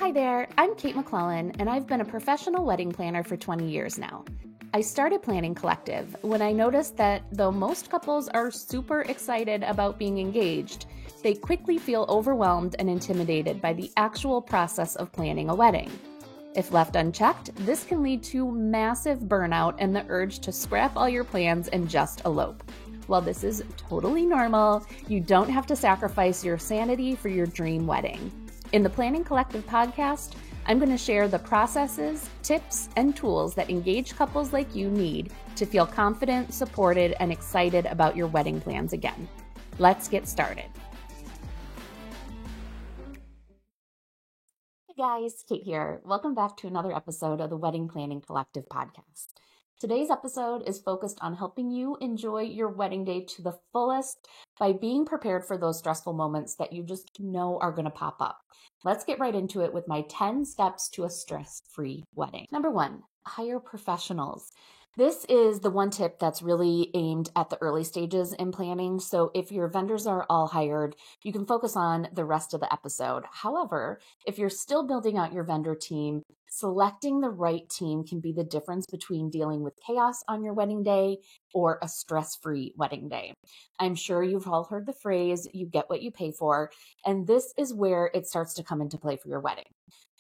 Hi there, I'm Kate McClellan, and I've been a professional wedding planner for 20 years now. I started Planning Collective when I noticed that though most couples are super excited about being engaged, they quickly feel overwhelmed and intimidated by the actual process of planning a wedding. If left unchecked, this can lead to massive burnout and the urge to scrap all your plans and just elope. While this is totally normal, you don't have to sacrifice your sanity for your dream wedding. In the Planning Collective podcast, I'm going to share the processes, tips, and tools that engaged couples like you need to feel confident, supported, and excited about your wedding plans again. Let's get started. Hey guys, Kate here. Welcome back to another episode of the Wedding Planning Collective podcast. Today's episode is focused on helping you enjoy your wedding day to the fullest by being prepared for those stressful moments that you just know are going to pop up. Let's get right into it with my 10 steps to a stress-free wedding. Number 1, hire professionals. This is the one tip that's really aimed at the early stages in planning. So if your vendors are all hired, you can focus on the rest of the episode. However, if you're still building out your vendor team, selecting the right team can be the difference between dealing with chaos on your wedding day or a stress-free wedding day. I'm sure you've all heard the phrase, you get what you pay for, and this is where it starts to come into play for your wedding.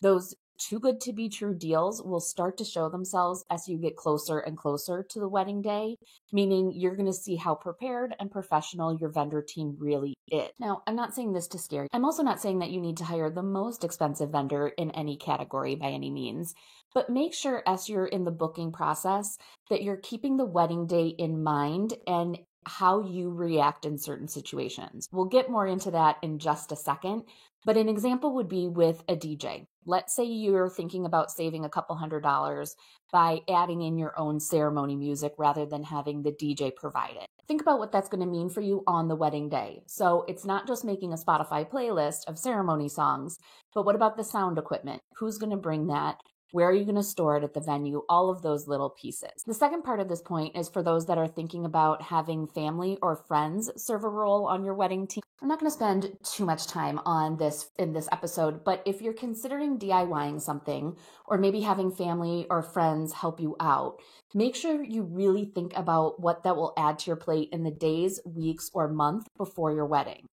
Those too good to be true deals will start to show themselves as you get closer and closer to the wedding day, meaning you're going to see how prepared and professional your vendor team really is. Now, I'm not saying this to scare you. I'm also not saying that you need to hire the most expensive vendor in any category by any means, but make sure as you're in the booking process that you're keeping the wedding day in mind and how you react in certain situations. We'll get more into that in just a second, but an example would be with a DJ. Let's say you're thinking about saving a couple $100 by adding in your own ceremony music rather than having the DJ provide it. Think about what that's going to mean for you on the wedding day. So it's not just making a Spotify playlist of ceremony songs, but what about the sound equipment? Who's going to bring that? Where are you going to store it at the venue? All of those little pieces. The second part of this point is for those that are thinking about having family or friends serve a role on your wedding team. I'm not going to spend too much time on this in this episode, but if you're considering DIYing something or maybe having family or friends help you out, make sure you really think about what that will add to your plate in the days, weeks, or month before your wedding.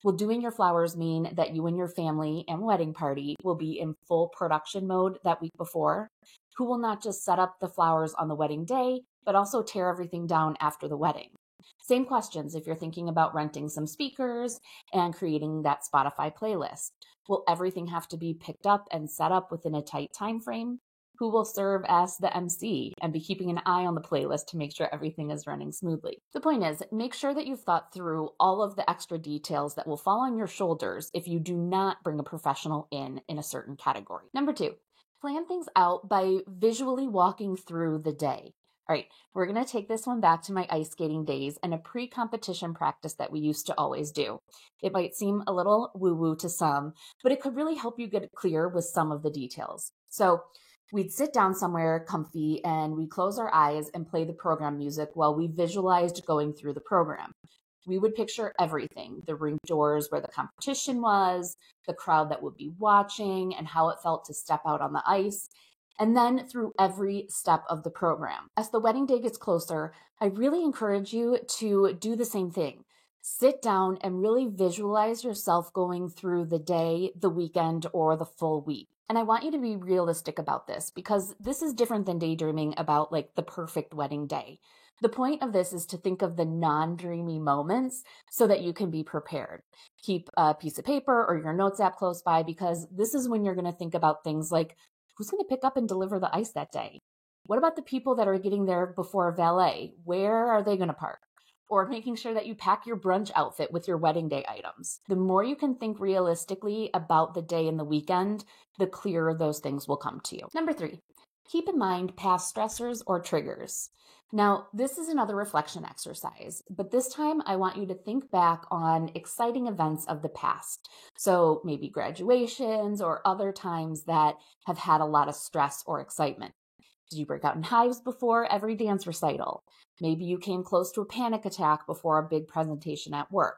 Will doing your flowers mean that you and your family and wedding party will be in full production mode that week before? Who will not just set up the flowers on the wedding day, but also tear everything down after the wedding? Same questions if you're thinking about renting some speakers and creating that Spotify playlist. Will everything have to be picked up and set up within a tight time frame? Who will serve as the MC and be keeping an eye on the playlist to make sure everything is running smoothly? The point is, make sure that you've thought through all of the extra details that will fall on your shoulders if you do not bring a professional in a certain category. Number 2, plan things out by visually walking through the day. All right, we're going to take this one back to my ice skating days and a pre-competition practice that we used to always do. It might seem a little woo-woo to some, but it could really help you get clear with some of the details. So we'd sit down somewhere comfy and we'd close our eyes and play the program music while we visualized going through the program. We would picture everything, the rink doors where the competition was, the crowd that would be watching, and how it felt to step out on the ice, and then through every step of the program. As the wedding day gets closer, I really encourage you to do the same thing. Sit down and really visualize yourself going through the day, the weekend, or the full week. And I want you to be realistic about this because this is different than daydreaming about like the perfect wedding day. The point of this is to think of the non-dreamy moments so that you can be prepared. Keep a piece of paper or your notes app close by because this is when you're going to think about things like who's going to pick up and deliver the ice that day? What about the people that are getting there before valet? Where are they going to park? Or making sure that you pack your brunch outfit with your wedding day items. The more you can think realistically about the day and the weekend, the clearer those things will come to you. Number 3, keep in mind past stressors or triggers. Now, this is another reflection exercise, but this time I want you to think back on exciting events of the past. So maybe graduations or other times that have had a lot of stress or excitement. Did you break out in hives before every dance recital? Maybe you came close to a panic attack before a big presentation at work.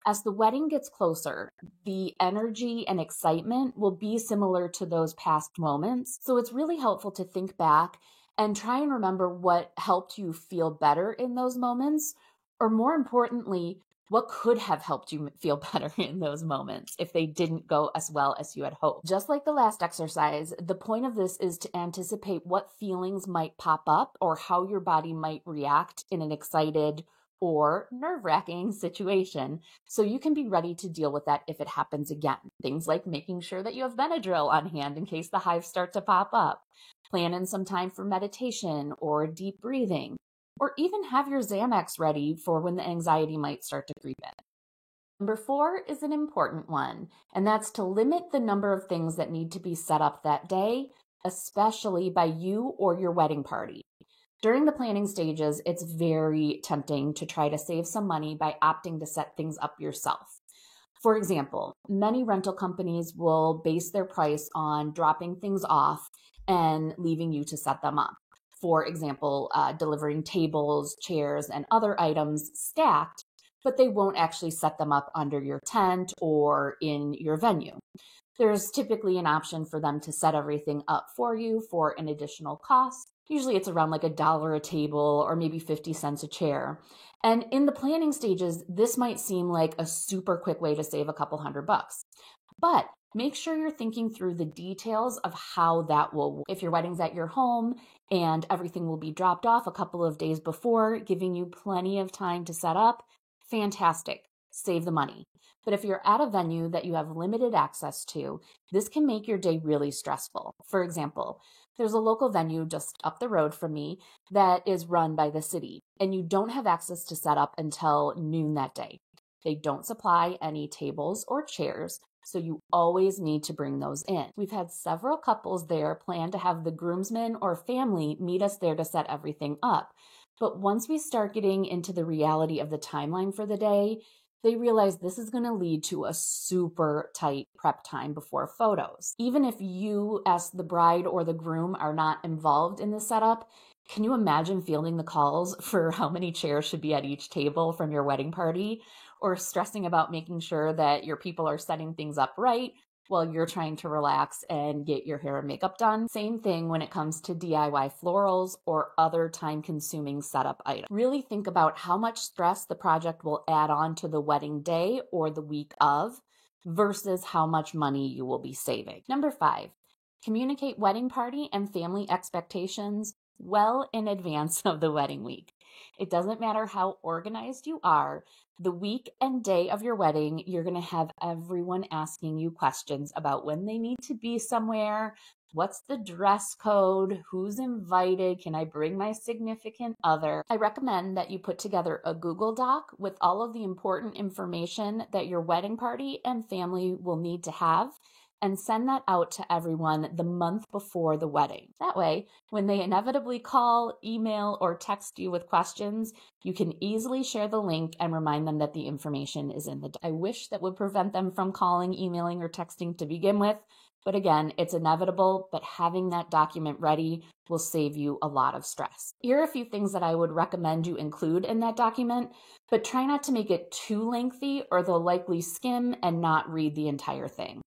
As the wedding gets closer, the energy and excitement will be similar to those past moments. So it's really helpful to think back and try and remember what helped you feel better in those moments, or more importantly, what could have helped you feel better in those moments if they didn't go as well as you had hoped. Just like the last exercise, the point of this is to anticipate what feelings might pop up or how your body might react in an excited or nerve-wracking situation, so you can be ready to deal with that if it happens again. Things like making sure that you have Benadryl on hand in case the hives start to pop up, plan in some time for meditation or deep breathing, or even have your Xanax ready for when the anxiety might start to creep in. Number 4 is an important one, and that's to limit the number of things that need to be set up that day, especially by you or your wedding party. During the planning stages, it's very tempting to try to save some money by opting to set things up yourself. For example, many rental companies will base their price on dropping things off and leaving you to set them up. For example, delivering tables, chairs, and other items stacked, but they won't actually set them up under your tent or in your venue. There's typically an option for them to set everything up for you for an additional cost. Usually it's around like $1 a table or maybe 50 cents a chair. And in the planning stages, this might seem like a super quick way to save a couple $100. But make sure you're thinking through the details of how that will work. If your wedding's at your home and everything will be dropped off a couple of days before, giving you plenty of time to set up, fantastic. Save the money. But if you're at a venue that you have limited access to, this can make your day really stressful. For example, there's a local venue just up the road from me that is run by the city, and you don't have access to set up until noon that day. They don't supply any tables or chairs, so you always need to bring those in. We've had several couples there plan to have the groomsmen or family meet us there to set everything up. But once we start getting into the reality of the timeline for the day, they realize this is going to lead to a super tight prep time before photos. Even if you, as the bride or the groom, are not involved in the setup, can you imagine fielding the calls for how many chairs should be at each table from your wedding party, or stressing about making sure that your people are setting things up right while you're trying to relax and get your hair and makeup done? Same thing when it comes to DIY florals or other time-consuming setup items. Really think about how much stress the project will add on to the wedding day or the week of versus how much money you will be saving. Number 5, communicate wedding party and family expectations well in advance of the wedding week. It doesn't matter how organized you are, the week and day of your wedding, you're going to have everyone asking you questions about when they need to be somewhere, what's the dress code, who's invited, can I bring my significant other? I recommend that you put together a Google Doc with all of the important information that your wedding party and family will need to have, and send that out to everyone the month before the wedding. That way, when they inevitably call, email, or text you with questions, you can easily share the link and remind them that the information is in the doc. I wish that would prevent them from calling, emailing, or texting to begin with, but again, it's inevitable, but having that document ready will save you a lot of stress. Here are a few things that I would recommend you include in that document, but try not to make it too lengthy or they'll likely skim and not read the entire thing.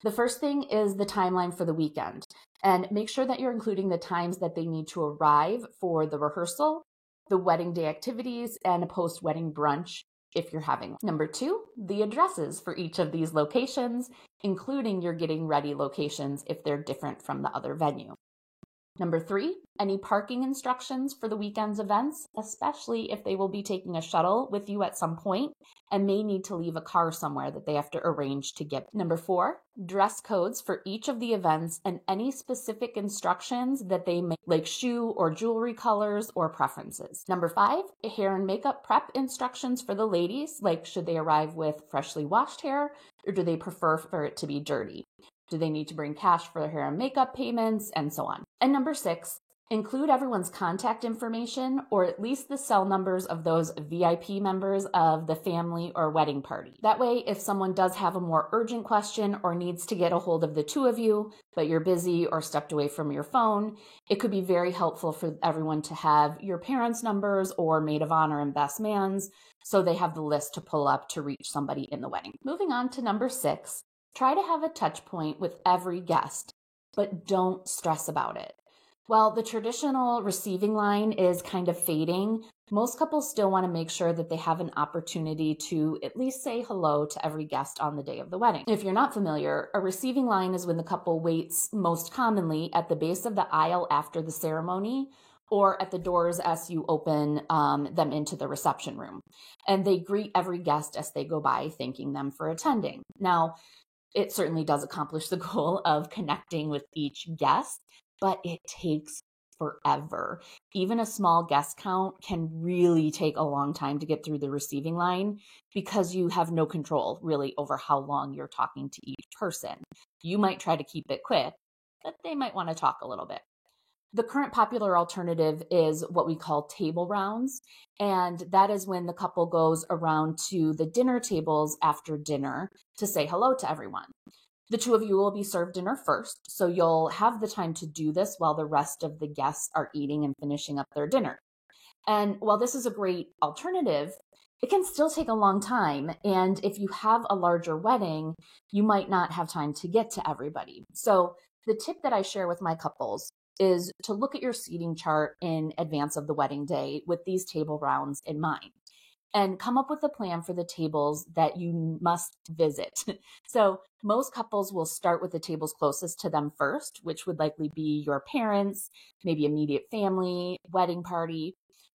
The first thing is the timeline for the weekend, and make sure that you're including the times that they need to arrive for the rehearsal, the wedding day activities, and a post-wedding brunch if you're having one. Number 2, the addresses for each of these locations, including your getting ready locations if they're different from the other venue. Number 3, any parking instructions for the weekend's events, especially if they will be taking a shuttle with you at some point and may need to leave a car somewhere that they have to arrange to get. Number 4, dress codes for each of the events and any specific instructions that they may, like shoe or jewelry colors or preferences. Number 5, hair and makeup prep instructions for the ladies, like should they arrive with freshly washed hair or do they prefer for it to be dirty? Do they need to bring cash for their hair and makeup payments, and so on? And number 6, Include everyone's contact information, or at least the cell numbers of those VIP members of the family or wedding party. That way, if someone does have a more urgent question or needs to get a hold of the two of you, but you're busy or stepped away from your phone, it could be very helpful for everyone to have your parents' numbers or maid of honor and best man's, so they have the list to pull up to reach somebody in the wedding. Moving on to number 6, try to have a touch point with every guest, but don't stress about it. While the traditional receiving line is kind of fading, most couples still want to make sure that they have an opportunity to at least say hello to every guest on the day of the wedding. If you're not familiar, a receiving line is when the couple waits most commonly at the base of the aisle after the ceremony or at the doors as you open them into the reception room. And they greet every guest as they go by, thanking them for attending. Now, it certainly does accomplish the goal of connecting with each guest, but it takes forever. Even a small guest count can really take a long time to get through the receiving line because you have no control really over how long you're talking to each person. You might try to keep it quick, but they might want to talk a little bit. The current popular alternative is what we call table rounds, and that is when the couple goes around to the dinner tables after dinner to say hello to everyone. The two of you will be served dinner first, so you'll have the time to do this while the rest of the guests are eating and finishing up their dinner. And while this is a great alternative, it can still take a long time. And if you have a larger wedding, you might not have time to get to everybody. So the tip that I share with my couples is to look at your seating chart in advance of the wedding day with these table rounds in mind, and come up with a plan for the tables that you must visit. So most couples will start with the tables closest to them first, which would likely be your parents, maybe immediate family, wedding party.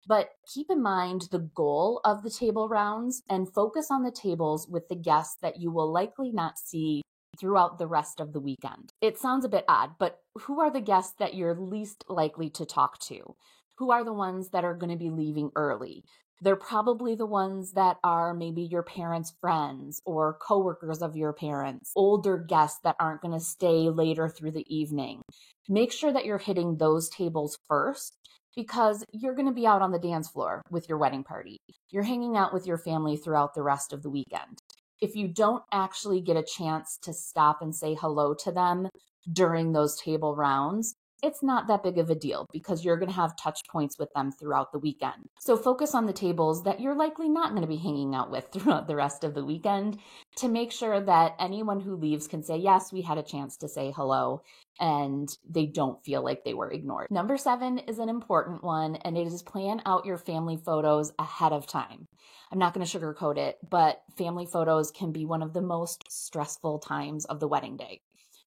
But keep in mind the goal of the table rounds and focus on the tables with the guests that you will likely not see throughout the rest of the weekend. It sounds a bit odd, but who are the guests that you're least likely to talk to? Who are the ones that are going to be leaving early? They're probably the ones that are maybe your parents' friends or coworkers of your parents, older guests that aren't going to stay later through the evening. Make sure that you're hitting those tables first because you're going to be out on the dance floor with your wedding party. You're hanging out with your family throughout the rest of the weekend. If you don't actually get a chance to stop and say hello to them during those table rounds, it's not that big of a deal because you're going to have touch points with them throughout the weekend. So focus on the tables that you're likely not going to be hanging out with throughout the rest of the weekend to make sure that anyone who leaves can say, yes, we had a chance to say hello, and they don't feel like they were ignored. Number 7 is an important one, and it is plan out your family photos ahead of time. I'm not going to sugarcoat it, but family photos can be one of the most stressful times of the wedding day.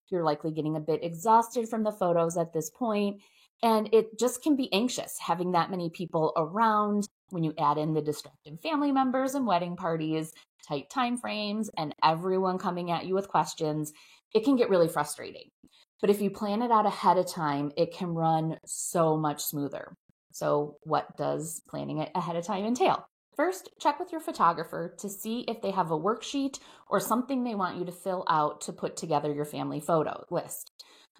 You're likely getting a bit exhausted from the photos at this point, and it just can be anxious having that many people around when you add in the distracted family members and wedding parties, tight time frames, and everyone coming at you with questions. It can get really frustrating. But if you plan it out ahead of time, it can run so much smoother. So what does planning it ahead of time entail? First, check with your photographer to see if they have a worksheet or something they want you to fill out to put together your family photo list.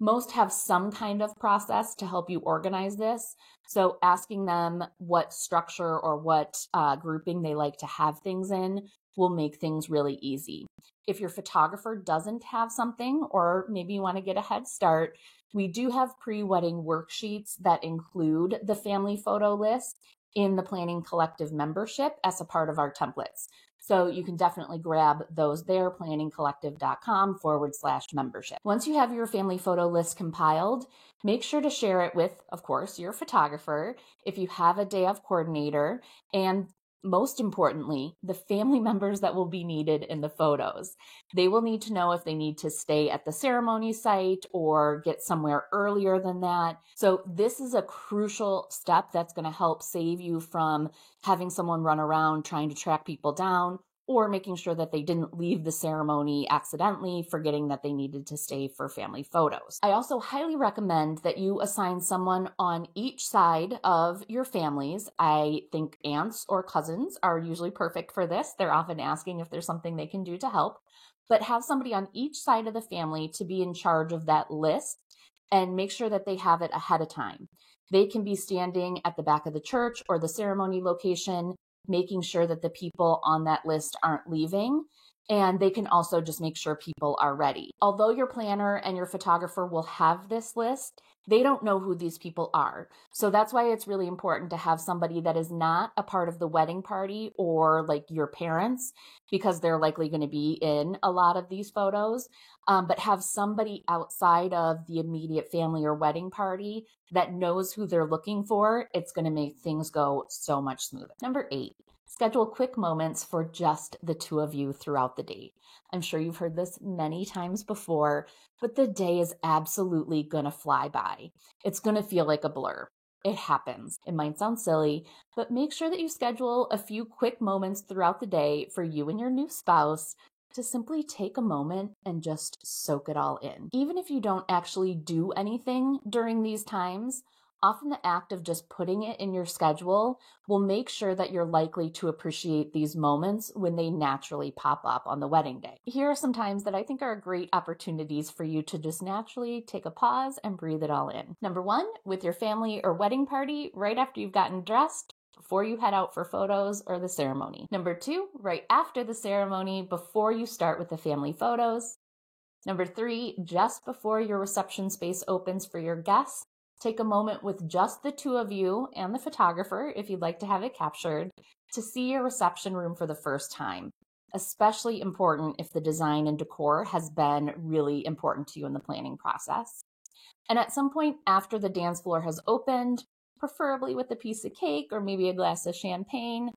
Most have some kind of process to help you organize this, so asking them what structure or what grouping they like to have things in will make things really easy. If your photographer doesn't have something, or maybe you want to get a head start, we do have pre-wedding worksheets that include the family photo list in the Planning Collective membership as a part of our templates. So you can definitely grab those there, planningcollective.com/membership. Once you have your family photo list compiled, make sure to share it with, of course, your photographer, if you have a day of coordinator, and most importantly, the family members that will be needed in the photos. They will need to know if they need to stay at the ceremony site or get somewhere earlier than that. So this is a crucial step that's going to help save you from having someone run around trying to track people down, or making sure that they didn't leave the ceremony accidentally, forgetting that they needed to stay for family photos. I also highly recommend that you assign someone on each side of your families. I think aunts or cousins are usually perfect for this. They're often asking if there's something they can do to help, but have somebody on each side of the family to be in charge of that list and make sure that they have it ahead of time. They can be standing at the back of the church or the ceremony location, making sure that the people on that list aren't leaving. And they can also just make sure people are ready. Although your planner and your photographer will have this list, they don't know who these people are. So that's why it's really important to have somebody that is not a part of the wedding party or like your parents, because they're likely going to be in a lot of these photos, but have somebody outside of the immediate family or wedding party that knows who they're looking for. It's going to make things go so much smoother. Number 8, schedule quick moments for just the two of you throughout the day. I'm sure you've heard this many times before, but the day is absolutely going to fly by. It's going to feel like a blur. It happens. It might sound silly, but make sure that you schedule a few quick moments throughout the day for you and your new spouse to simply take a moment and just soak it all in. Even if you don't actually do anything during these times, often the act of just putting it in your schedule will make sure that you're likely to appreciate these moments when they naturally pop up on the wedding day. Here are some times that I think are great opportunities for you to just naturally take a pause and breathe it all in. Number 1, with your family or wedding party, right after you've gotten dressed, before you head out for photos or the ceremony. Number 2, right after the ceremony, before you start with the family photos. Number 3, just before your reception space opens for your guests. Take a moment with just the two of you and the photographer, if you'd like to have it captured, to see your reception room for the first time. Especially important if the design and decor has been really important to you in the planning process. And at some point after the dance floor has opened, preferably with a piece of cake or maybe a glass of champagne,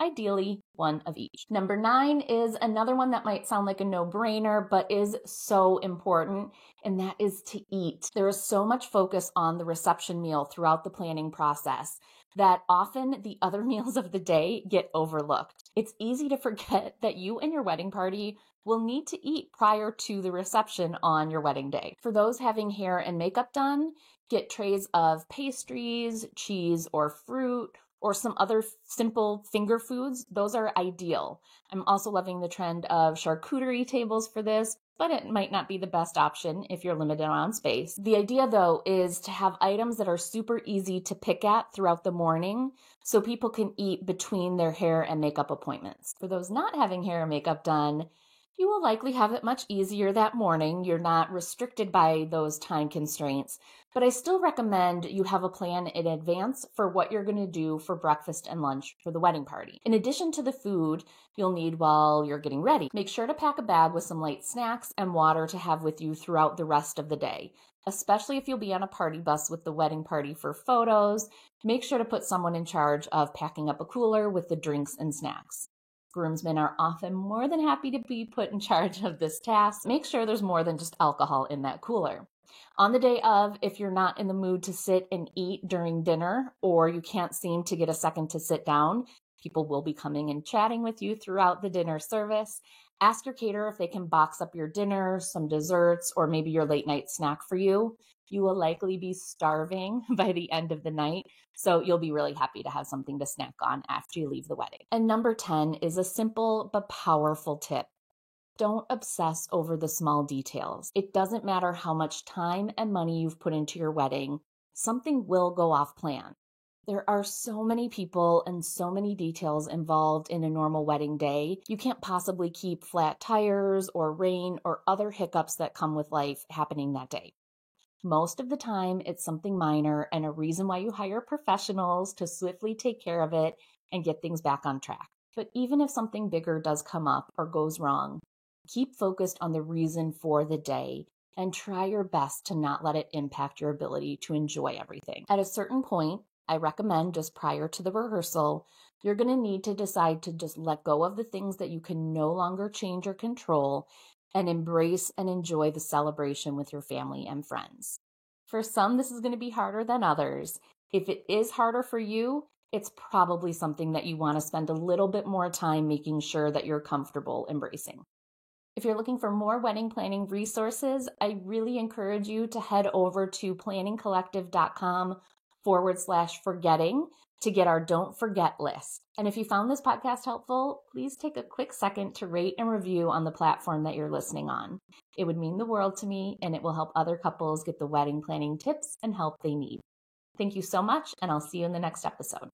ideally one of each. Number 9 is another one that might sound like a no-brainer, but is so important, and that is to eat. There is so much focus on the reception meal throughout the planning process that often the other meals of the day get overlooked. It's easy to forget that you and your wedding party will need to eat prior to the reception on your wedding day. For those having hair and makeup done, get trays of pastries, cheese or fruit, or some other simple finger foods. Those are ideal. I'm also loving the trend of charcuterie tables for this, but it might not be the best option if you're limited on space. The idea, though, is to have items that are super easy to pick at throughout the morning so people can eat between their hair and makeup appointments. For those not having hair and makeup done, you will likely have it much easier that morning. You're not restricted by those time constraints, but I still recommend you have a plan in advance for what you're going to do for breakfast and lunch for the wedding party. In addition to the food you'll need while you're getting ready, make sure to pack a bag with some light snacks and water to have with you throughout the rest of the day. Especially if you'll be on a party bus with the wedding party for photos, make sure to put someone in charge of packing up a cooler with the drinks and snacks. Groomsmen are often more than happy to be put in charge of this task. Make sure there's more than just alcohol in that cooler. On the day of, if you're not in the mood to sit and eat during dinner, or you can't seem to get a second to sit down, people will be coming and chatting with you throughout the dinner service. Ask your caterer if they can box up your dinner, some desserts, or maybe your late night snack for you. You will likely be starving by the end of the night, so you'll be really happy to have something to snack on after you leave the wedding. And number 10 is a simple but powerful tip. Don't obsess over the small details. It doesn't matter how much time and money you've put into your wedding, something will go off plan. There are so many people and so many details involved in a normal wedding day. You can't possibly keep flat tires or rain or other hiccups that come with life happening that day. Most of the time, it's something minor and a reason why you hire professionals to swiftly take care of it and get things back on track. But even if something bigger does come up or goes wrong, keep focused on the reason for the day and try your best to not let it impact your ability to enjoy everything. At a certain point, I recommend just prior to the rehearsal, you're going to need to decide to just let go of the things that you can no longer change or control and embrace and enjoy the celebration with your family and friends. For some, this is going to be harder than others. If it is harder for you, it's probably something that you want to spend a little bit more time making sure that you're comfortable embracing. If you're looking for more wedding planning resources, I really encourage you to head over to planningcollective.com/forgetting to get our Don't Forget list. And if you found this podcast helpful, please take a quick second to rate and review on the platform that you're listening on. It would mean the world to me, and it will help other couples get the wedding planning tips and help they need. Thank you so much, and I'll see you in the next episode.